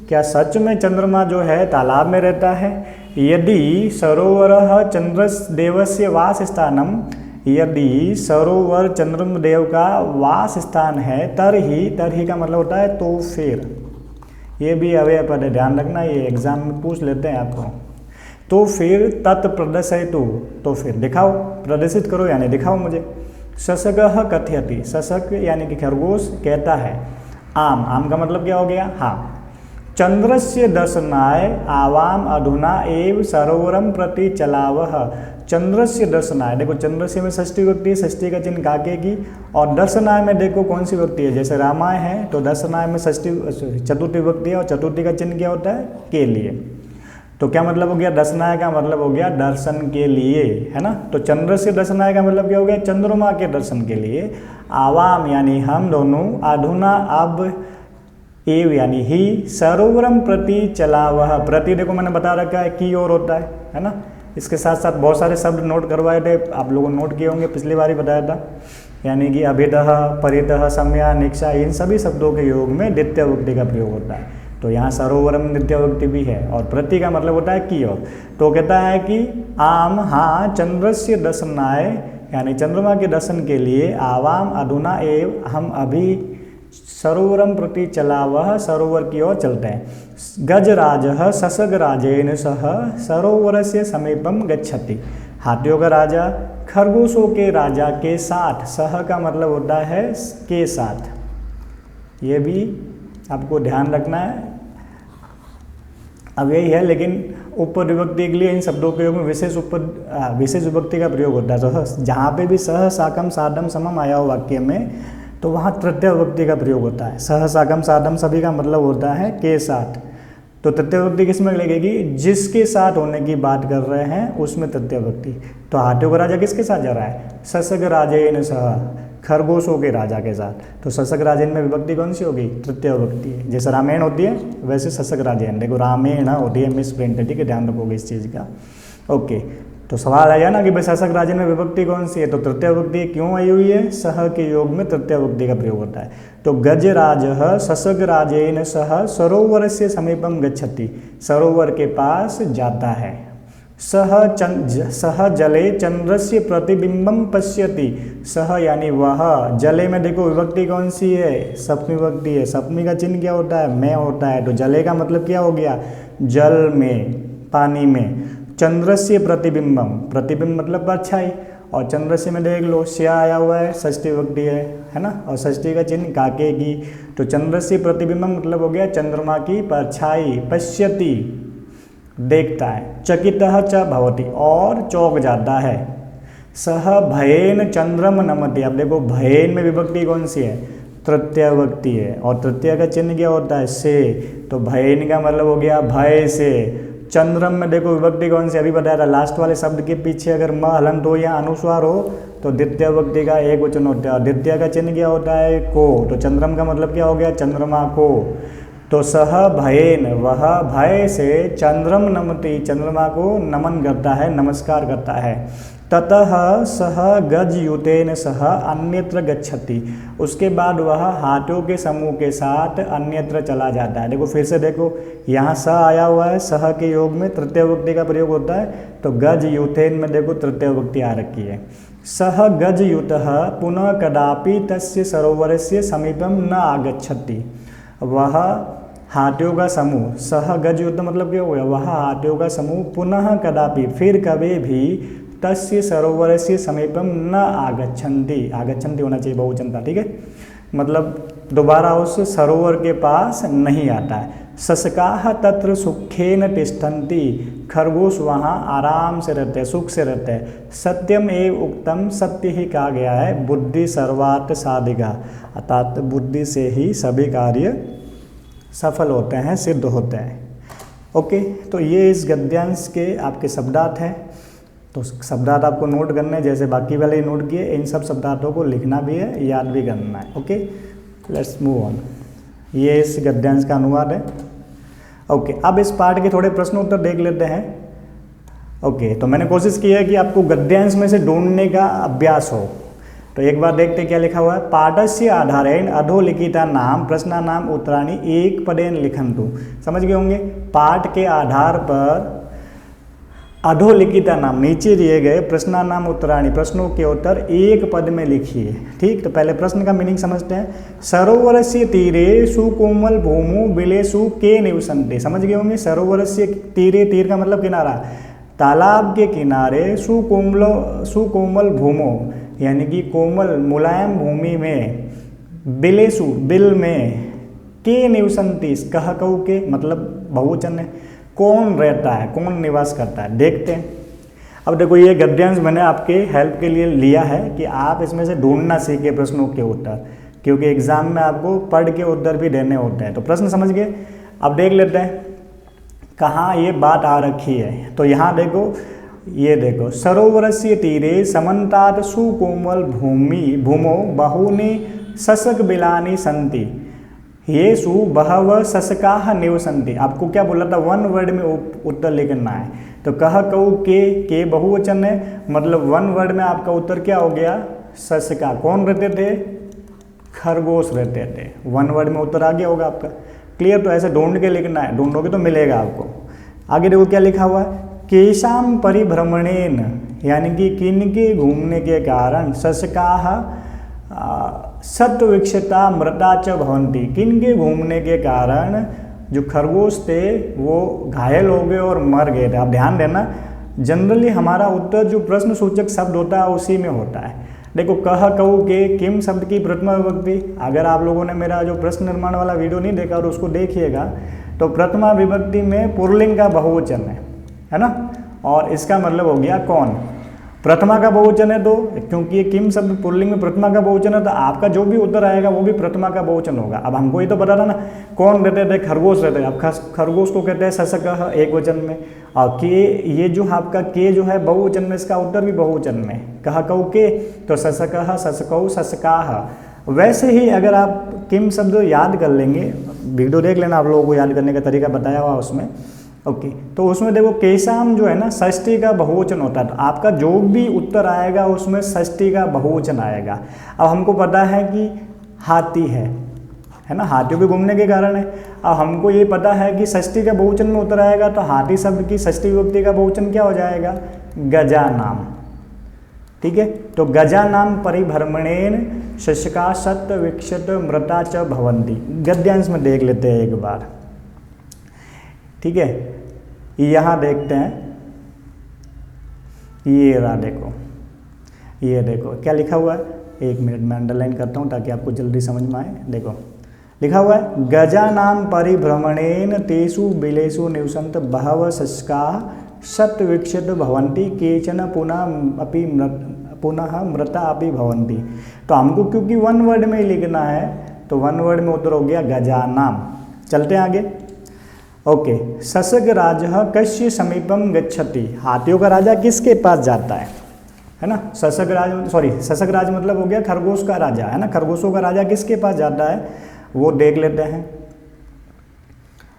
Speaker 1: क्या सच में चंद्रमा जो है तालाब में रहता है। यदि सरोवर चंद्रदेवस्य वास स्थानम, यदि सरोवर चंद्रदेव का वास स्थान है, तरही का मतलब होता है तो फिर। ये भी अव्यय पद है, ध्यान रखना, ये एग्जाम में पूछ लेते हैं आपको। तो फिर तत्प्रदर्शयतु, तो फिर दिखाओ, प्रदर्शित करो यानी दिखाओ मुझे। शशकः कथयति, शशक यानी कि खरगोश कहता है। आम, आम का मतलब क्या हो गया, हाँ। चंद्रस्य दर्शनाय आवाम अधुना एव सरोवरम प्रति चलावह। चंद्रस्य दर्शनाय, देखो चंद्रस्य में षष्ठी विभक्ति है, षष्ठी का चिन्ह काके की, और दर्शनाय में देखो कौन सी विभक्ति है, जैसे रामाय है तो दर्शनाय में षष्ठी चतुर्थी विभक्ति है और चतुर्थी का चिन्ह क्या होता है, के लिए। तो क्या मतलब हो गया, दर्शनाय का मतलब हो गया दर्शन के लिए, है ना। तो चंद्रस्य दर्शनाय का मतलब क्या हो गया, चंद्रमा के दर्शन के लिए। आवाम यानी हम दोनों, अधुना अब, एव यानी ही, सरोवरम प्रति चलावह, प्रति देखो मैंने बता रखा है की ओर होता है ना। इसके साथ साथ बहुत सारे शब्द नोट करवाए थे, आप लोगों ने नोट किए होंगे, पिछली बार ही बताया था। यानी कि अभितः, परितः, सम्या, निक्षा, इन सभी शब्दों के योग में द्वितीय विभक्ति का प्रयोग होता है। तो यहाँ सरोवरम द्वितीय विभक्ति भी है, और प्रति का मतलब होता है की ओर। तो कहता है कि आम, हाँ, चंद्रस्य दर्शनाय यानी चंद्रमा के दर्शन के लिए, आवाम अधुना एव, हम अभी, सरोवरम प्रति चलावह, सरोवर की ओर चलते हैं। गजराजः शशकराजेन सह सरोवरस्य समीपम गच्छति, हाथियों का राजा खरगोशों के राजा के साथ, सह का मतलब होता है के साथ। ये भी आपको ध्यान रखना है। अब यही है, लेकिन उपपद विभक्ति के लिए इन शब्दों के योग में विशेष विभक्ति का प्रयोग होता है। तो जहाँ पे भी सह, साकम, साधम, समम आया हो वाक्य में, तो वहाँ तृतीय विभक्ति का प्रयोग होता है। सह, साकम, साधम सभी का मतलब होता है के साथ। तो तृतीय विभक्ति किसमें लगेगी, जिसके साथ होने की बात कर रहे हैं उसमें तृतीय विभक्ति। तो हाथियों का राजा किसके साथ जा रहा है, शशक राजेन सह, खरगोशों के राजा के साथ। तो शशक राजेन में विभक्ति कौन सी होगी? तृतीय विभक्ति है। जैसे रामायण होती है वैसे शशक राजेन, देखो रामेण होती है, मिस प्रिंट है, ठीक है, ध्यान रखोगे इस चीज़ का। ओके, तो सवाल आया ना कि भाई शशक राजेन में विभक्ति कौन सी है? तो तृतीय विभक्ति क्यों आई हुई है? सह के योग में तृतीय विभक्ति का प्रयोग होता है। तो गजराज शशक राजेन सह सरोवर से समीपम गच्छति, सरोवर के पास जाता है। सह जले चंद्रस्य प्रतिबिंबम पश्यति, सह यानी वह, जले में देखो विभक्ति कौन सी है? सप्तमी विभक्ति है। सप्तमी का चिन्ह क्या होता है? में होता है। तो जले का मतलब क्या हो गया? जल में, पानी में। चंद्रस्य प्रतिबिंबम, प्रतिबिंब मतलब परछाई, और चंद्रस्य में देख लो स्या आया हुआ है, षष्ठी विभक्ति है ना, और षष्ठी का चिन्ह काके की। तो चंद्रस्य प्रतिबिंबम मतलब हो गया चंद्रमा की परछाई। पश्यति देखता है। चकितः च भवति और चौंक जाता है। सह भयेन चंद्रम नमति, अब देखो भयेन में विभक्ति कौन सी है? तृतीय विभक्ति है, और तृतीय का चिन्ह क्या होता है? से। तो भयेन का मतलब हो गया भय से। चंद्रम में देखो विभक्ति कौन सी? अभी बताया था, लास्ट वाले शब्द के पीछे अगर म हलंत हो या अनुस्वार हो तो द्वितीय विभक्ति का एक वचन होता है, और द्वितीय का चिन्ह क्या होता है? को। तो चंद्रम का मतलब क्या हो गया? चंद्रमा को। तो सह भयेन, वह भय से, चंद्रम नमति, चंद्रमा को नमन करता है, नमस्कार करता है। ततः सह गजयुतेन सह अन्यत्र गच्छति, उसके बाद वह हाथियों के समूह के साथ अन्यत्र चला जाता है। देखो फिर से देखो, यहाँ स आया हुआ है, सह के योग में तृतीय विभक्ति का प्रयोग होता है। तो गजयुतेन में देखो तृतीय विभक्ति आ रखी है। सह गजयुतः पुनः कदापि तस्य सरोवरस्य समीपम न आगच्छति, वह हाथियों का समूह, सह गजयुत मतलब क्या हो गया? वह हाथियों का समूह पुनः कदापि, फिर कभी भी, तस्य सरोवर से समीपम न आगच्छन्ति, आगच्छन्ति होना चाहिए बहुवचन था, ठीक है, मतलब दोबारा उस सरोवर के पास नहीं आता है। शशकाः तत्र सुखेन तिष्ठन्ति, खरगोश वहाँ आराम से रहते हैं, सुख से रहते हैं। सत्यम एव उक्तम, सत्य ही कहा गया है। बुद्धि सर्वार्थ साधिका, अर्थात बुद्धि से ही सभी कार्य सफल होते हैं, सिद्ध होते हैं। ओके, तो ये इस गद्यांश के आपके शब्दार्थ हैं। तो शब्दार्थ आपको नोट करने हैं, जैसे बाकी वाले ही नोट किए, इन सब शब्दार्थों को लिखना भी है, याद भी करना है। Okay, let's move on. ये इस गद्यांश का अनुवाद है। ओके, अब इस पार्ट के थोड़े प्रश्न उत्तर देख लेते हैं। ओके, तो मैंने कोशिश की है कि आपको गद्यांश में से ढूंढने का अभ्यास हो। तो एक बार देखते क्या लिखा हुआ है। पाठस्य आधारेण अधोलिखिता नाम प्रश्नानाम उत्तराणि एक पदेन लिखन्तु। समझ गए होंगे, पाठ के आधार पर अधोलिखिता नाम, नीचे दिए गए प्रश्नानाम उत्तराणि, प्रश्नों के उत्तर एक पद में लिखिए। ठीक, तो पहले प्रश्न का मीनिंग समझते हैं। सरोवरस्य तीरे सुकोमल भूमो बिलेसु के निवसन्ते। समझ गए होंगे, सरोवरस्य तीरे, तीर का मतलब किनारा, तालाब के किनारे, सुकोमल भूमो यानी कि कोमल मुलायम भूमि में, बिलेसु बिल में, के निवसन्ति कह कऊ के मतलब बहुवचन है, कौन रहता है, कौन निवास करता है। देखते हैं। अब देखो ये गद्यांश मैंने आपके हेल्प के लिए लिया है कि आप इसमें से ढूंढना सीखे प्रश्नों के उत्तर, क्योंकि एग्जाम में आपको पढ़ के उत्तर भी देने होते हैं। तो प्रश्न समझ गए। अब देख लेते हैं कहाँ ये बात आ रखी है। तो यहाँ देखो, ये देखो, सरोवरस्य तीरे समन्तात सुकोमल भूमो बहूनि शशक बिलानि सन्ति, येषु बहवः शशकाः निवसन्ति। आपको क्या बोला था? वन वर्ड में उत्तर लिखना है। तो कह कऊ के बहुवचन है, मतलब वन वर्ड में आपका उत्तर क्या हो गया? शशका। कौन रहते थे? खरगोश रहते थे। वन वर्ड में उत्तर आ गया होगा आपका। क्लियर? तो ऐसे ढूंढ के लिखना है, ढूंढोगे तो मिलेगा आपको। आगे देखो क्या लिखा हुआ है। केशाम परिभ्रमणेन, यानी कि किनके घूमने के कारण, शशकाः सत्विक्षता मृता च भवन्ति, किनके घूमने के कारण जो खरगोश थे वो घायल हो गए और मर गए थे। आप ध्यान देना, जनरली हमारा उत्तर जो प्रश्न सूचक शब्द होता है उसी में होता है। देखो, कह कऊ के किम शब्द की प्रथमा विभक्ति, अगर आप लोगों ने मेरा जो प्रश्न निर्माण वाला वीडियो नहीं देखा और उसको देखिएगा, तो प्रथमा विभक्ति में पुल्लिंग का बहुवचन है ना, और इसका मतलब हो गया कौन। प्रथमा का बहुवचन है तो क्योंकि ये किम शब्द पुल्लिंग में प्रथमा का बहुवचन है तो आपका जो भी उत्तर आएगा वो भी प्रथमा का बहुवचन होगा। अब हमको ये तो पता था ना कौन रहते थे, खरगोश रहते हैं। अब खरगोश को कहते हैं ससकः एक वचन में, और के ये जो आपका के जो है बहुवचन में, इसका उत्तर भी बहुवचन में, कह कऊ के तो ससकः ससकौ ससकाः। वैसे ही अगर आप किम शब्द याद कर लेंगे, वीडियो देख लेना, आप लोगों को याद करने का तरीका बताया हुआ उसमें, ओके। तो उसमें देखो केशाम जो है ना षष्ठी का बहुवचन होता है, तो आपका जो भी उत्तर आएगा उसमें षष्ठी का बहुवचन आएगा। अब हमको पता है कि हाथी है ना, हाथियों के घूमने के कारण है। अब हमको ये पता है कि षष्ठी का बहुवचन में उत्तर आएगा, तो हाथी शब्द की षष्ठी विभक्ति का बहुवचन क्या हो जाएगा, गजानाम। ठीक है, तो गजानाम परिभ्रमणेन शशका सत्य विक्षत मृता च भवन्ति। गद्यांश में देख लेते हैं एक बार। ठीक है, यहाँ देखते हैं, ये रहा, देखो ये देखो क्या लिखा हुआ है, एक मिनट में अंडरलाइन करता हूँ ताकि आपको जल्दी समझ में आए। देखो लिखा हुआ है गजानाम परिभ्रमणेन तेषु बिलेषु निवसन्त बहवः शशकाः सत्विक्षत भवन्ति केचन पुनः मृता अपि भवन्ति। तो हमको क्योंकि वन वर्ड में ही लिखना है तो वन वर्ड में उत्तर हो गया गजानाम। चलते हैं आगे। ओके, सशक राजः कस्य समीपम गच्छति। हाथियों का राजा किसके पास जाता है ना। सशक राज मतलब हो गया खरगोश का राजा, है ना। खरगोशों का राजा किसके पास जाता है वो देख लेते हैं।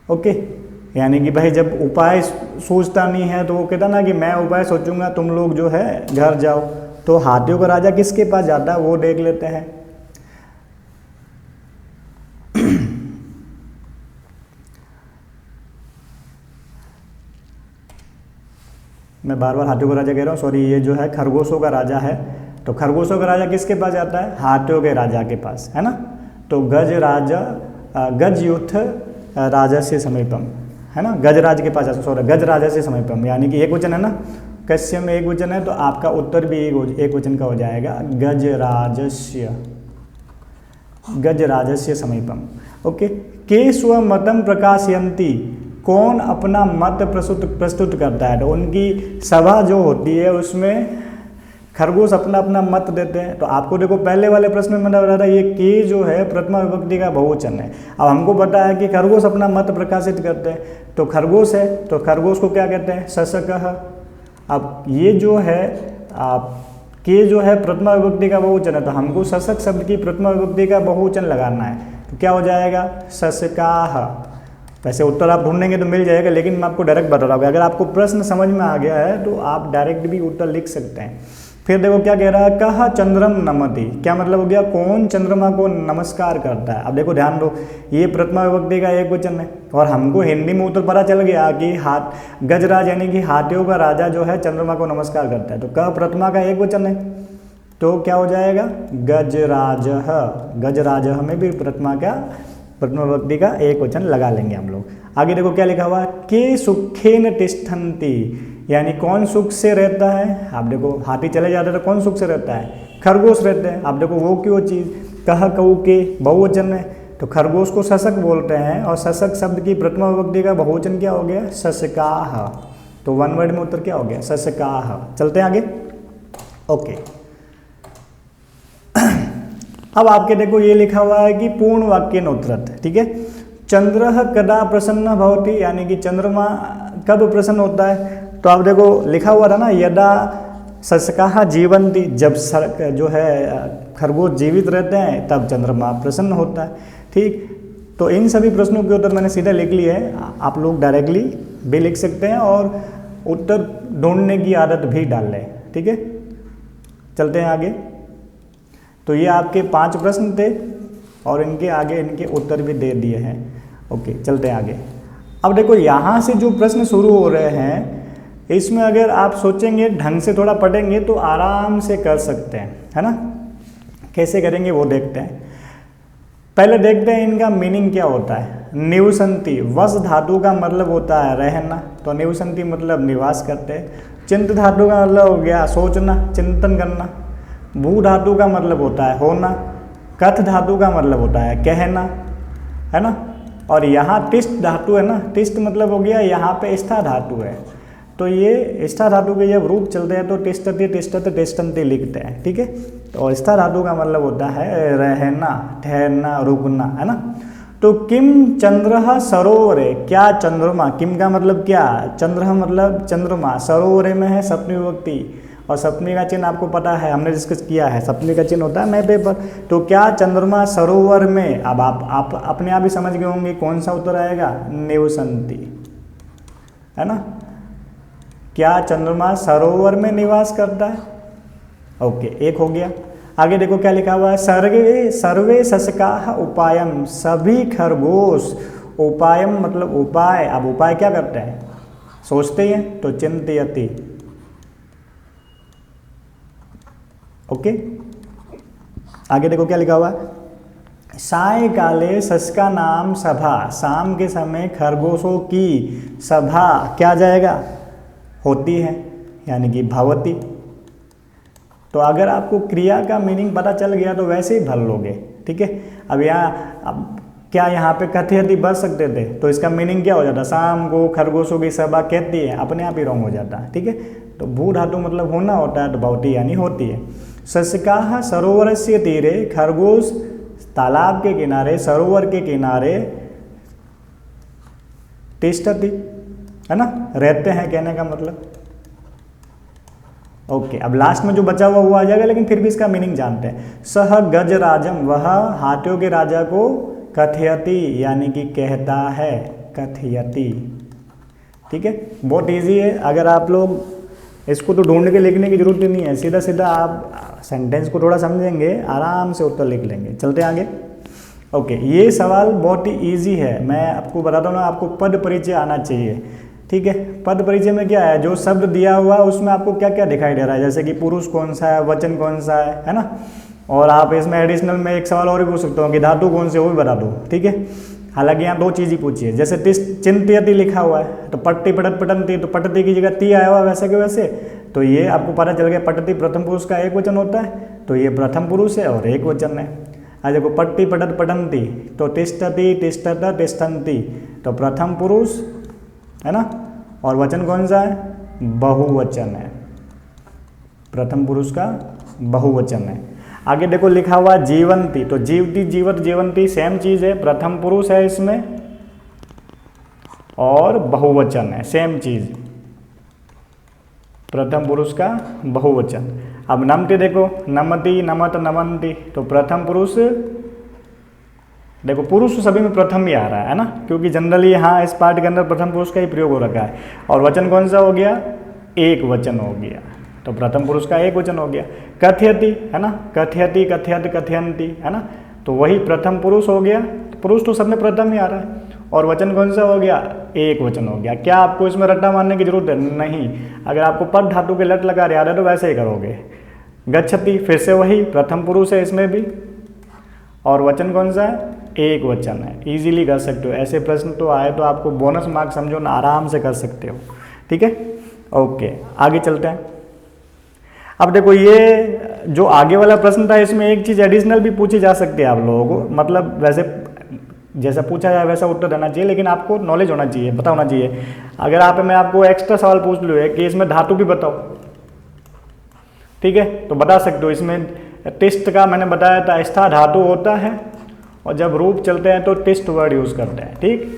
Speaker 1: ओके, यानी कि भाई जब उपाय सोचता नहीं है तो वो कहता ना कि मैं उपाय सोचूंगा, तुम लोग जो है घर जाओ। तो हाथियों का राजा किसके पास जाता है वो देख लेते हैं। मैं बार बार हाथियों का राजा कह रहा हूँ, सॉरी, ये जो है खरगोशों का राजा है। तो खरगोशों का राजा किसके पास जाता है, हाथियों के राजा के पास, है ना। तो गज युथ राजा से समीपम, है ना, गजराज के पास जाता, सॉरी गज राजा से समीपम, यानी कि एक वचन है ना, कस्य में एक वचन है तो आपका उत्तर भी एक वचन का हो जाएगा, गजराजस्य समीपम। ओके, के स्वमतं प्रकाशयन्ति। कौन अपना मत प्रस्तुत करता है, तो उनकी सभा जो होती है उसमें खरगोश अपना अपना मत देते हैं। तो आपको देखो पहले वाले प्रश्न में मैंने बताया था ये के जो है प्रथमा विभक्ति का बहुवचन है। अब हमको पता है कि खरगोश अपना मत प्रकाशित करते हैं, तो खरगोश है तो खरगोश को क्या कहते हैं, सशकः। अब ये जो है के जो है प्रथमा विभक्ति का बहुवचन है, तो हमको सशक शब्द की प्रथमा विभक्ति का बहुवचन लगाना है, तो क्या हो जाएगा, सशकाः। वैसे उत्तर आप ढूंढेंगे तो मिल जाएगा, लेकिन मैं आपको डायरेक्ट बता रहा हूँ। अगर आपको प्रश्न समझ में आ गया है तो आप डायरेक्ट भी उत्तर लिख सकते हैं। फिर देखो क्या कह रहा है, कह चंद्रम नमति। क्या मतलब हो गया, कौन चंद्रमा को नमस्कार करता है। अब देखो ध्यान दो, ये प्रथमा विभक्ति का एक वचन है और हमको हिंदी में उत्तर पता चल गया कि गजराज यानी कि हाथियों का राजा जो है चंद्रमा को नमस्कार करता है। तो कह प्रथमा का एक वचन है तो क्या हो जाएगा, गजराजः। गजराजः में भी प्रथमा विभक्ति का एक वचन लगा लेंगे हम लोग। आगे देखो क्या लिखा हुआ है, के सुखेन तिष्ठन्ति, यानी कौन सुख से रहता है। आप देखो हाथी चले जाते हैं तो कौन सुख से रहता है, खरगोश रहते हैं। आप देखो वो क्यों चीज़, कह कऊ के बहुवचन है तो खरगोश को सशक बोलते हैं, और सशक शब्द की प्रथमा विभक्ति का बहुवचन क्या हो गया, सशकाः। तो वन वर्ड में उत्तर क्या हो गया, सशकाः। चलते हैं आगे। ओके, अब आपके देखो ये लिखा हुआ है कि पूर्ण वाक्य उत्तरत, ठीक है। चंद्रः कदा प्रसन्न भवति, यानी कि चंद्रमा कब प्रसन्न होता है। तो आप देखो लिखा हुआ था ना, यदा शशकाः जीवन्ति, जब जो है खरगोश जीवित रहते हैं तब चंद्रमा प्रसन्न होता है। ठीक, तो इन सभी प्रश्नों के उत्तर मैंने सीधे लिख लिए हैं, आप लोग डायरेक्टली भी लिख सकते हैं और उत्तर ढूंढने की आदत भी डाल लें। ठीक है, चलते हैं आगे। तो ये आपके 5 प्रश्न थे और इनके आगे इनके उत्तर भी दे दिए हैं। ओके, चलते हैं आगे। अब देखो यहाँ से जो प्रश्न शुरू हो रहे हैं इसमें अगर आप सोचेंगे ढंग से थोड़ा पढ़ेंगे तो आराम से कर सकते हैं, है ना। कैसे करेंगे वो देखते हैं। पहले देखते हैं इनका मीनिंग क्या होता है। निवसंती, वस धातु का मतलब होता है रहना, तो निवसंती मतलब निवास करते हैं। चिंत धातु का मतलब हो गया सोचना, चिंतन करना। भू धातु का मतलब होता है होना। कथ धातु का मतलब होता है कहना, है ना। और यहाँ तिष्ठ धातु है ना, तिष्ठ मतलब हो गया यहाँ पे स्था धातु है। तो ये स्था धातु के जब रूप चलते हैं तो तिष्ठति तिष्ठत तिष्ठन्ति लिखते हैं, ठीक है। तो स्था धातु का मतलब होता है रहना, ठहरना, रुकना, है ना। तो किम चंद्रः सरोवरे, क्या चंद्रमा, किम का मतलब क्या, चंद्र मतलब चंद्रमा, सरोवरे में है सप्तमी विभक्ति, और सप्तमी का चिन्ह आपको पता है, हमने डिस्कस किया है, सप्तमी का चिन्ह होता है मैं पेपर। तो क्या चंद्रमा सरोवर में, अब आप अपने आप ही समझ गए होंगे कौन सा उत्तर आएगा, निवसन्ति, है ना। क्या चंद्रमा सरोवर में निवास करता है, ओके, एक हो गया। आगे देखो क्या लिखा हुआ है, सर्वे शशकाः उपायम, सभी खरगोश, उपायम मतलब उपाय, अब उपाय क्या करते हैं, सोचते हैं, तो चिंतयति, ओके। आगे देखो क्या लिखा हुआ है, सायंकाले शशका नाम सभा, शाम के समय खरगोशों की सभा क्या जाएगा, होती है, यानी कि भवती। तो अगर आपको क्रिया का मीनिंग पता चल गया तो वैसे ही भर लोगे, ठीक है। अब क्या यहाँ पे कथयति भर सकते थे, तो इसका मीनिंग क्या हो जाता, शाम को खरगोशों की सभा कहती है, अपने आप ही रॉन्ग हो जाता है, ठीक है। तो भू धातु मतलब होना होता है, तो भवती यानी होती है। शशकाः सरोवरस्य तीरे, खरगोश तालाब के किनारे, सरोवर के किनारे, तिष्ठति, है ना, रहते हैं कहने का मतलब, ओके। अब लास्ट में जो बचा हुआ वो आ जाएगा, लेकिन फिर भी इसका मीनिंग जानते हैं। सह गजराजम, वह हाथियों के राजा को कथयति यानी कि कहता है, कथयति, ठीक है। बहुत इजी है, अगर आप लोग इसको तो ढूंढ के लिखने की जरूरत ही नहीं है, सीधा सीधा आप सेंटेंस को थोड़ा समझेंगे, आराम से उत्तर लिख लेंगे। चलते हैं आगे, ओके। ये सवाल बहुत ही ईजी है, मैं आपको बताता हूँ ना, आपको पद परिचय आना चाहिए, ठीक है। पद परिचय में क्या है, जो शब्द दिया हुआ है उसमें आपको क्या क्या दिखाई दे रहा है, जैसे कि पुरुष कौन सा है, वचन कौन सा है ना। और आप इसमें एडिशनल में एक सवाल और भी पूछ सकते हो कि धातु कौन से, वो भी बता दो, ठीक है। हालांकि यहाँ दो चीज़ ही पूछी है, जैसे चिंतयति लिखा हुआ है, तो पट्टी पटत पटंती, तो पटती की जगह ती आया हुआ वैसे के वैसे, तो ये आपको पता चल गया पटती प्रथम पुरुष का एक वचन होता है, तो ये प्रथम पुरुष है और एक वचन है। आज देखो पट्टी पटत पटंती, तो तिष्ठति तिष्ठत तिष्ठन्ति, तो प्रथम पुरुष है ना, और वचन कौन सा है, बहुवचन है, प्रथम पुरुष का बहुवचन है। आगे देखो लिखा हुआ जीवंती, तो जीवती जीवत जीवंती सेम चीज है, प्रथम पुरुष है इसमें और बहुवचन है, सेम चीज, प्रथम पुरुष का बहुवचन। अब नमति देखो, नमति नमत नमंती, तो प्रथम पुरुष, देखो पुरुष सभी में प्रथम ही आ रहा है ना, क्योंकि जनरली यहाँ इस पार्ट के अंदर प्रथम पुरुष का ही प्रयोग हो रखा है। और वचन कौन सा हो गया, एक वचन हो गया, तो प्रथम पुरुष का एक वचन हो गया। कथयति है ना, कथयति कथयत कथयन्ति, है ना, तो वही प्रथम पुरुष हो गया, पुरुष तो सब में प्रथम ही आ रहा है। और वचन कौन सा हो गया, एक वचन हो गया। क्या आपको इसमें रट्टा मारने की जरूरत है, नहीं। अगर आपको पद धातु के लट लगा याद है तो वैसे ही करोगे। गच्छति फिर से वही प्रथम पुरुष है इसमें भी, और वचन कौन सा है, एक वचन है। इजीली कर सकते हो, ऐसे प्रश्न तो आए तो आपको बोनस मार्क समझो ना, आराम से कर सकते हो, ठीक है। ओके आगे चलते हैं। अब देखो ये जो आगे वाला प्रश्न था इसमें एक चीज़ एडिशनल भी पूछी जा सकती है आप लोगों को, मतलब वैसे जैसा पूछा जाए वैसा उत्तर देना चाहिए, लेकिन आपको नॉलेज होना चाहिए, पता होना चाहिए। अगर मैं आपको एक्स्ट्रा सवाल पूछ लूँ कि इसमें धातु भी बताओ, ठीक है, तो बता सकते हो। इसमें तिष्ठ का मैंने बताया था, स्था धातु होता है और जब रूप चलते हैं तो तिष्ठ वर्ड यूज करते हैं, ठीक।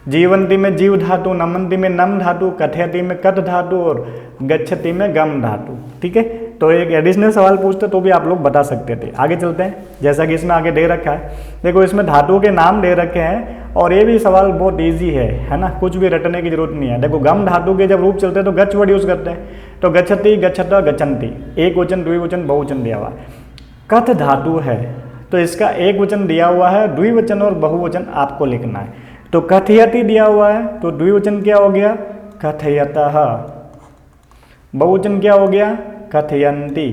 Speaker 1: जीवंती में जीव धातु, नमंती में नम धातु, कथयति में कथ धातु और गच्छति में गम धातु, ठीक है। तो एक एडिशनल सवाल पूछते तो भी आप लोग बता सकते थे। आगे चलते हैं, जैसा कि इसमें आगे दे रखा है, देखो इसमें धातुओं के नाम दे रखे हैं और ये भी सवाल बहुत ईजी है ना, कुछ भी रटने की जरूरत नहीं है। देखो गम धातु के जब रूप चलते हैं तो गच्छ वर्ड यूज करते हैं, तो गच्छति गच्छत गच्छन्ति, एक वचन द्विवचन बहुवचन दिया हुआ है। कथ धातु है तो इसका एक वचन दिया हुआ है, द्विवचन और बहुवचन आपको लिखना है। तो कथयति दिया हुआ है तो द्विवचन क्या हो गया, कथयतः, बहुवचन क्या हो गया, कथयन्ति।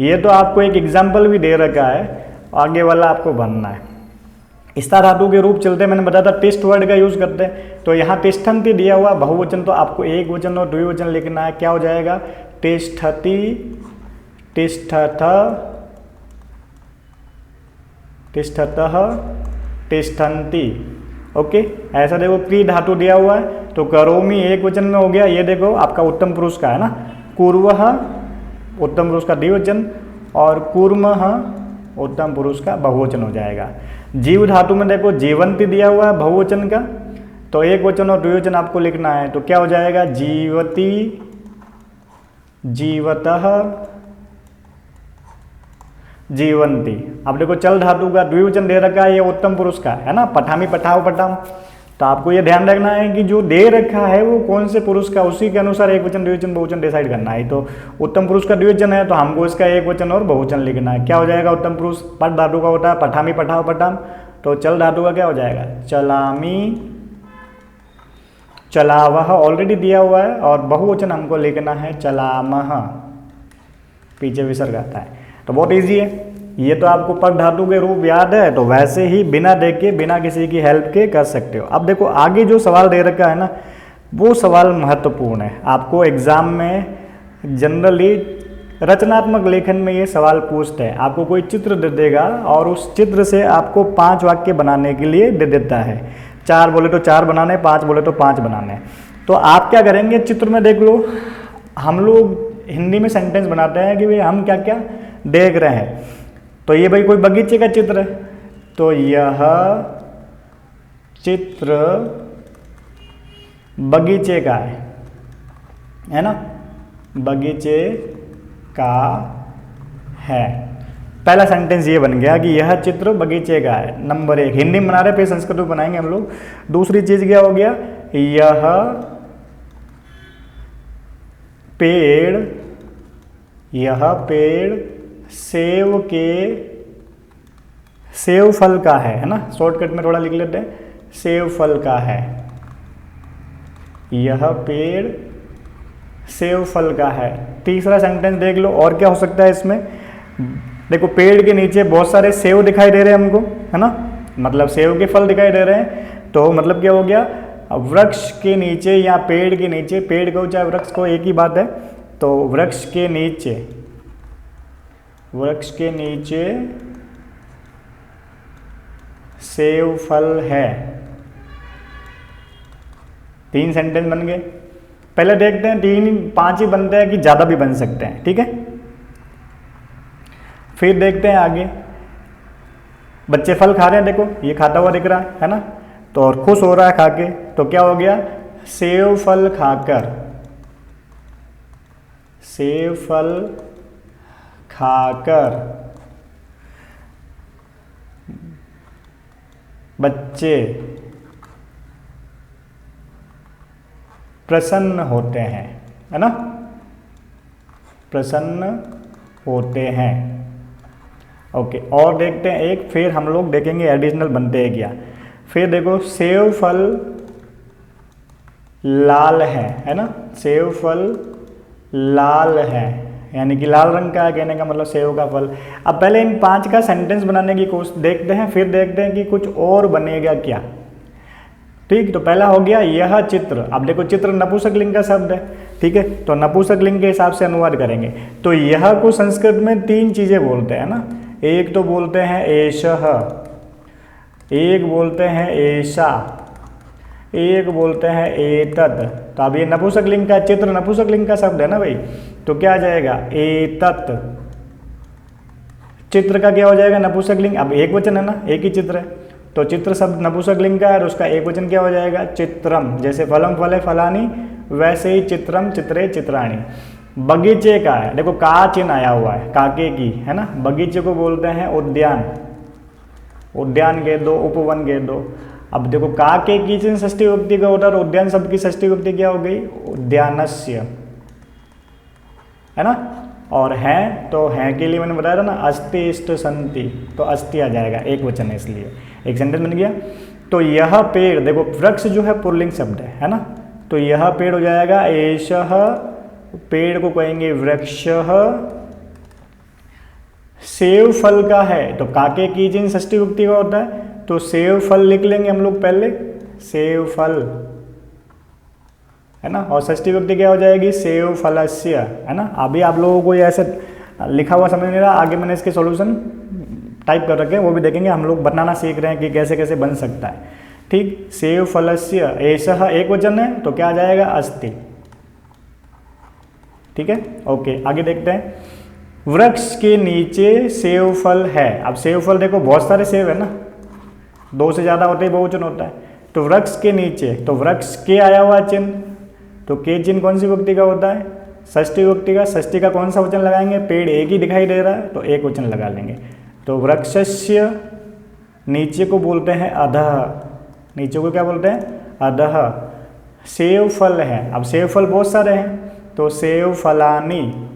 Speaker 1: ये तो आपको एक एग्जाम्पल भी दे रखा है, आगे वाला आपको बनना है। स्था धातु के रूप चलते मैंने बताया था तिष्ठ वर्ड का यूज करते हैं, तो यहाँ तिष्ठन्ति दिया हुआ बहुवचन, तो आपको एक वचन और द्विवचन लिखना है। क्या हो जाएगा, तिष्ठति तिष्ठथ तिष्ठतः तिष्ठन्ति, ओके, ऐसा देखो क्री धातु दिया हुआ है तो करोमि एक वचन में हो गया, ये देखो आपका उत्तम पुरुष का है ना, कुर्वः उत्तम पुरुष का द्विवचन और कुर्मः उत्तम पुरुष का बहुवचन हो जाएगा। जीव धातु में देखो जीवंती दिया हुआ है बहुवचन का, तो एक वचन और द्विवचन आपको लिखना है, तो क्या हो जाएगा जीवती, जीवतः, जीवंती। अब देखो चल धातु का द्विवचन दे रखा है, ये उत्तम पुरुष का है ना, पठामी पठाओ पठाम, तो आपको ये ध्यान रखना है कि जो दे रखा है वो कौन से पुरुष का, उसी के अनुसार एक वचन द्विवचन बहुवचन डिसाइड करना है। तो उत्तम पुरुष का द्विवचन है तो हमको इसका एक वचन और बहुवचन लिखना है। क्या हो जाएगा उत्तम पुरुष, पट धातु का होता है, पठामी पठाओ पठाम, तो चल धातु का क्या हो जाएगा चलामी, चलावह ऑलरेडी दिया हुआ है, और बहुवचन हमको लिखना है चलामह, पीछे विसर्ग आता है। तो बहुत इजी है, ये तो आपको पद धातु के रूप याद है, तो वैसे ही बिना देखे बिना किसी की हेल्प के कर सकते हो। अब देखो आगे जो सवाल दे रखा है ना, वो सवाल महत्वपूर्ण है। आपको एग्जाम में जनरली रचनात्मक लेखन में ये सवाल पूछते हैं, आपको कोई चित्र दे देगा और उस चित्र से आपको 5 वाक्य बनाने के लिए दे देता है। 4 बोले तो 4 बनाने, 5 बोले तो 5 बनाने। तो आप क्या करेंगे, चित्र में देख लो, हम लोग हिंदी में सेंटेंस बनाते हैं कि भाई हम क्या क्या देख रहे हैं। तो ये भाई कोई बगीचे का चित्र है, तो यह चित्र बगीचे का है ना, बगीचे का है। पहला सेंटेंस ये बन गया कि यह चित्र बगीचे का है, नंबर 1। हिंदी में बना रहे, फिर संस्कृत में बनाएंगे हम लोग। दूसरी चीज क्या हो गया, यह पेड़, यह पेड़ सेव के, सेव फल का है ना, शॉर्टकट में थोड़ा लिख लेते हैं, सेव फल का है। यह पेड़ सेव फल का है। तीसरा सेंटेंस देख लो, और क्या हो सकता है इसमें, देखो पेड़ के नीचे बहुत सारे सेव दिखाई दे रहे हैं हमको, है ना, मतलब सेव के फल दिखाई दे रहे हैं, तो मतलब क्या हो गया, वृक्ष के नीचे या पेड़ के नीचे, पेड़ को चाहे वृक्ष को एक ही बात है, तो वृक्ष के नीचे, वृक्ष के नीचे सेव फल है। 3 सेंटेंस बन गए। पहले देखते हैं 3 5 ही बनते हैं कि ज़्यादा भी बन सकते हैं, ठीक है। फिर देखते हैं आगे, बच्चे फल खा रहे हैं, देखो ये खाता हुआ दिख रहा है ना, तो और खुश हो रहा है खा के, तो क्या हो गया, सेव फल खाकर, सेव फल खाकर बच्चे प्रसन्न होते हैं, है ना, प्रसन्न होते हैं। ओके, और देखते हैं एक, फिर हम लोग देखेंगे एडिशनल बनते हैं क्या। फिर देखो सेव फल लाल है ना, सेव फल लाल है, यानी कि लाल रंग का है, कहने का मतलब सेव का फल। अब पहले इन 5 का सेंटेंस बनाने की कोशिश देखते हैं, फिर देखते हैं कि कुछ और बनेगा क्या। ठीक, तो पहला हो गया यह चित्र। अब देखो चित्र नपुंसकलिंग का शब्द है, ठीक है, तो नपुंसकलिंग के हिसाब से अनुवाद करेंगे। तो यह को संस्कृत में 3 चीजें बोलते हैं ना, एक तो बोलते हैं एषः, एक बोलते हैं एषा, एक बोलते हैं एतत्। तो अब ये नपुंसकलिंग का, चित्र नपुंसकलिंग का शब्द है ना भाई, तो क्या आ जाएगा एतत्। चित्र का क्या हो जाएगा नपुंसकलिंग, अब एक वचन है ना, एक ही चित्र है, तो चित्र शब्द नपुंसकलिंग का है और उसका एक वचन क्या हो जाएगा चित्रम। जैसे फलम फले फलानी, वैसे ही चित्रम चित्रे चित्राणी। बगीचे का है, देखो का चिन्ह आया हुआ है, काके की, है ना, बगीचे को बोलते हैं उद्यान, उद्यान कह दो, उपवन कह दो। अब देखो काके की चिन्ह षष्ठी विभक्ति का होता है, और उद्यान शब्द की षष्ठी विभक्ति क्या हो गई उद्यानस्य, है ना। और हैं, तो हैं के लिए मैंने बताया था ना अस्ति इष्ट संति, तो अस्ति आ जाएगा, एक वचन है इसलिए एक सेंटेंस बन गया। तो यह पेड़, देखो वृक्ष जो है पुल्लिंग शब्द है ना, तो यह पेड़ हो जाएगा एषः, पेड़ को कहेंगे वृक्षः। सेव फल का है, तो काके की चिन्ह षष्ठी विभक्ति का होता है, तो सेव फल लिख लेंगे हम लोग पहले, सेव फल, है ना, और षष्ठी विभक्ति क्या हो जाएगी सेव फलस्य, है ना। अभी आप लोगों को ये ऐसे लिखा हुआ समझ नहीं रहा, आगे मैंने इसके सॉल्यूशन टाइप कर रखे हैं, वो भी देखेंगे। हम लोग बनाना सीख रहे हैं कि कैसे कैसे बन सकता है, ठीक, सेव फलस्य एषः एक वचन है तो क्या आ जाएगा, अस्ति। ठीक है, ओके आगे देखते हैं। वृक्ष के नीचे सेव फल है। अब सेव फल देखो बहुत सारे सेव है ना, 2 से ज़्यादा होते ही बहुवचन होता है। तो वृक्ष के नीचे, तो वृक्ष के आया हुआ चिन्ह, तो के चिन्ह कौन सी विभक्ति का होता है, षष्ठी विभक्ति का। षष्ठी का कौन सा वचन लगाएंगे, पेड़ एक ही दिखाई दे रहा है तो एक वचन लगा लेंगे। तो वृक्षस्य, नीचे को बोलते हैं अधः, नीचे को क्या बोलते हैं, अधः। सेव फल है, अब सेव फल बहुत सारे हैं तो सेव फलानी,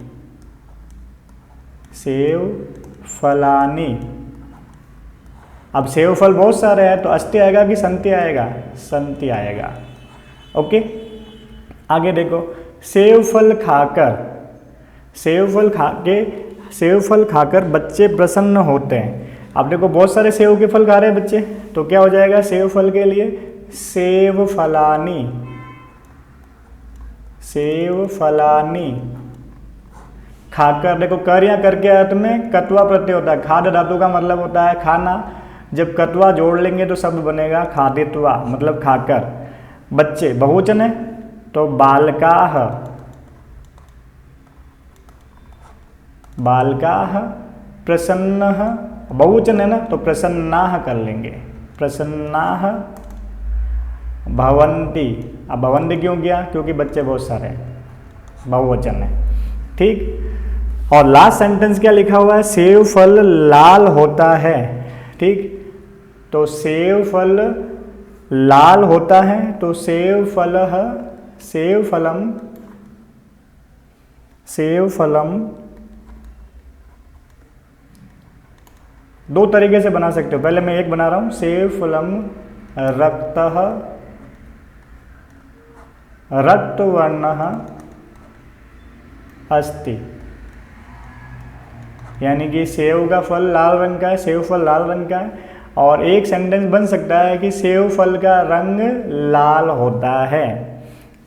Speaker 1: सेव फलानी। अब सेव फल बहुत सारे हैं तो अस्ति आएगा कि संति आएगा, संति आएगा। ओके आगे देखो, सेव फल खाकर, सेव फल खाकर बच्चे प्रसन्न होते हैं। अब देखो बहुत सारे सेव के फल खा रहे हैं बच्चे, तो क्या हो जाएगा सेव फल के लिए, सेव फलानी, सेव फलानी। खाकर, देखो कर या कर के अर्थ में कत्वा प्रत्यय होता है, खाद धातु का मतलब होता है खाना। जब कत्वा जोड़ लेंगे तो शब्द बनेगा खादित्वा, मतलब खाकर। बच्चे बहुवचन है तो बालकाः, बालकाः। प्रसन्नः बहुवचन है ना तो प्रसन्नाः कर लेंगे, प्रसन्नाः। भवन्ति, अब भवन्ति क्यों किया, क्योंकि बच्चे बहुत सारे हैं, बहुवचन है। ठीक, और लास्ट सेंटेंस क्या लिखा हुआ है, सेव फल लाल होता है। ठीक, तो सेव फल लाल होता है तो सेव फलः, सेव फलम, सेव फलम। दो तरीके से बना सकते हो, पहले मैं एक बना रहा हूं, सेव फलम रक्तः, रक्तवर्णः अस्ति। यानी कि सेव का फल लाल रंग का है, सेव फल लाल रंग का है। और एक सेंटेंस बन सकता है कि सेव फल का रंग लाल होता है।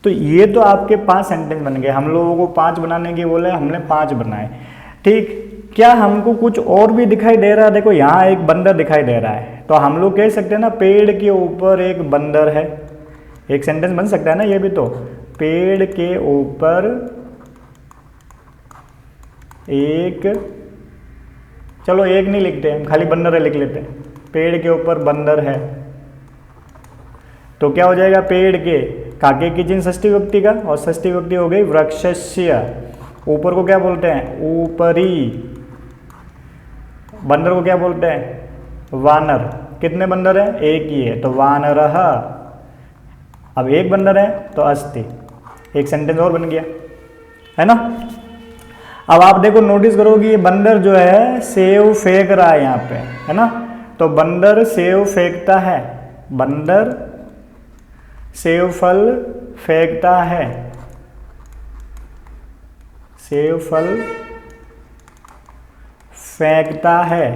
Speaker 1: तो ये तो आपके 5 सेंटेंस बन गए। हम लोगों को 5 बनाने की बोले, हमने 5 बनाए। ठीक, क्या हमको कुछ और भी दिखाई दे रहा है, देखो यहाँ एक बंदर दिखाई दे रहा है तो हम लोग कह सकते हैं ना, पेड़ के ऊपर एक बंदर है। एक सेंटेंस बन सकता है ना ये भी, तो पेड़ के ऊपर एक, चलो एक नहीं लिखते हम, खाली बंदर है लिख लेते हैं। पेड़ के ऊपर बंदर है तो क्या हो जाएगा, पेड़ के, काके की चिन्ह षष्ठी विभक्ति का, और षष्ठी विभक्ति हो गई वृक्षस्य। ऊपर को क्या बोलते हैं, ऊपरी। बंदर को क्या बोलते हैं, वानर। कितने बंदर हैं, एक ही है तो वानरः। अब एक बंदर है तो अस्ति। एक सेंटेंस और बन गया है ना। अब आप देखो, नोटिस करो कि ये बंदर जो है सेव फेंक रहा है यहाँ पे, है ना। तो बंदर सेव फेंकता है, बंदर सेव फल फेंकता है, सेव फल फेंकता है।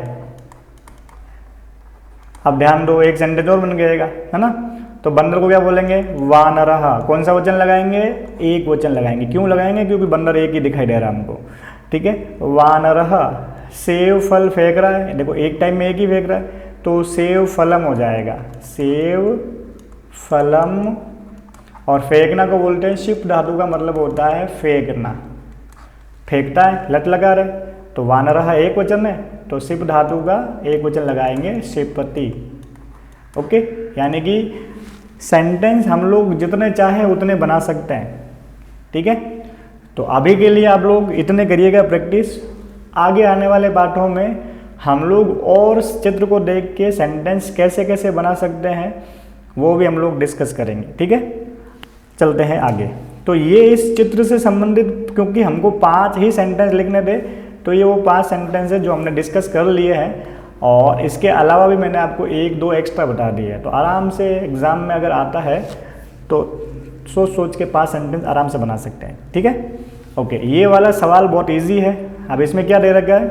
Speaker 1: अब ध्यान दो, एक सेंटेंस और बन जाएगा, है ना। तो बंदर को क्या बोलेंगे, वानरः। कौन सा वचन लगाएंगे, एक वचन लगाएंगे। क्यों लगाएंगे, क्योंकि बंदर एक ही दिखाई दे रहा है हमको। ठीक है, वानरः सेव फल फेंक रहा है, देखो एक टाइम में एक ही फेंक रहा है तो सेव फलम हो जाएगा, सेव फलम। और फेंकना को बोलते हैं शिप धातु का मतलब होता है फेंकना, फेंकता है, लट लगा रहे। तो वानरः एक वचन है तो शिप धातु का एक वचन लगाएंगे, शिपति। ओके, यानी कि सेंटेंस हम लोग जितने चाहे उतने बना सकते हैं। ठीक है, तो अभी के लिए आप लोग इतने करिएगा प्रैक्टिस। आगे आने वाले पाठों में हम लोग और चित्र को देख के सेंटेंस कैसे कैसे बना सकते हैं वो भी हम लोग डिस्कस करेंगे। ठीक है, चलते हैं आगे। तो ये इस चित्र से संबंधित, क्योंकि हमको 5 ही सेंटेंस लिखने थे तो ये वो 5 सेंटेंस है जो हमने डिस्कस कर लिए हैं। और इसके अलावा भी मैंने आपको 1-2 एक्स्ट्रा बता दिए है। तो आराम से एग्ज़ाम में अगर आता है तो सोच सोच के 5 सेंटेंस आराम से बना सकते हैं। ठीक है, ओके। ये वाला सवाल बहुत इजी है। अब इसमें क्या दे रखा है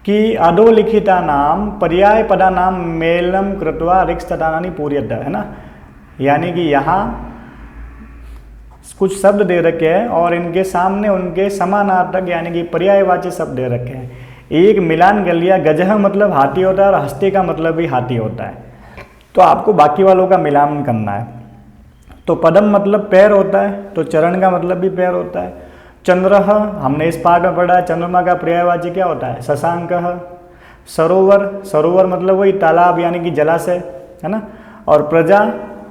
Speaker 1: कि अधोलिखिता नाम पर्याय पदा नाम मेलम कृत्वा रिक्तस्थानानि पूर्यत, है ना। यानी कि यहाँ कुछ शब्द दे रखे हैं और इनके सामने उनके समानार्थक यानी कि पर्यायवाची शब्द दे रखे हैं। एक मिलान कर लिया, गजह मतलब हाथी होता है और हस्ती का मतलब भी हाथी होता है। तो आपको बाकी वालों का मिलान करना है। तो पदम मतलब पैर होता है, तो चरण का मतलब भी पैर होता है। चंद्रः हमने इस पाठ में पढ़ा है, चंद्रमा का पर्यायवाची क्या होता है? शशांकः। सरोवर, सरोवर मतलब वही तालाब यानी कि जलाशय, है ना। और प्रजा,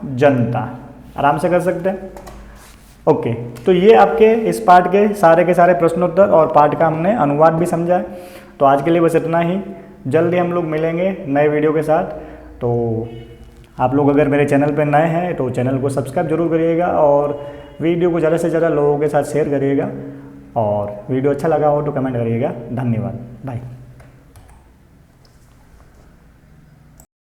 Speaker 1: जनता, आराम से कर सकते हैं। ओके, तो ये आपके इस पाठ के सारे प्रश्नोत्तर और पाठ का हमने अनुवाद भी समझा है। तो आज के लिए बस इतना ही, जल्दी हम लोग मिलेंगे नए वीडियो के साथ। तो आप लोग अगर मेरे चैनल पर नए हैं तो चैनल को सब्सक्राइब जरूर करिएगा और वीडियो को ज़्यादा से ज़्यादा लोगों के साथ शेयर करिएगा, और वीडियो अच्छा लगा हो तो कमेंट करिएगा। धन्यवाद, बाय।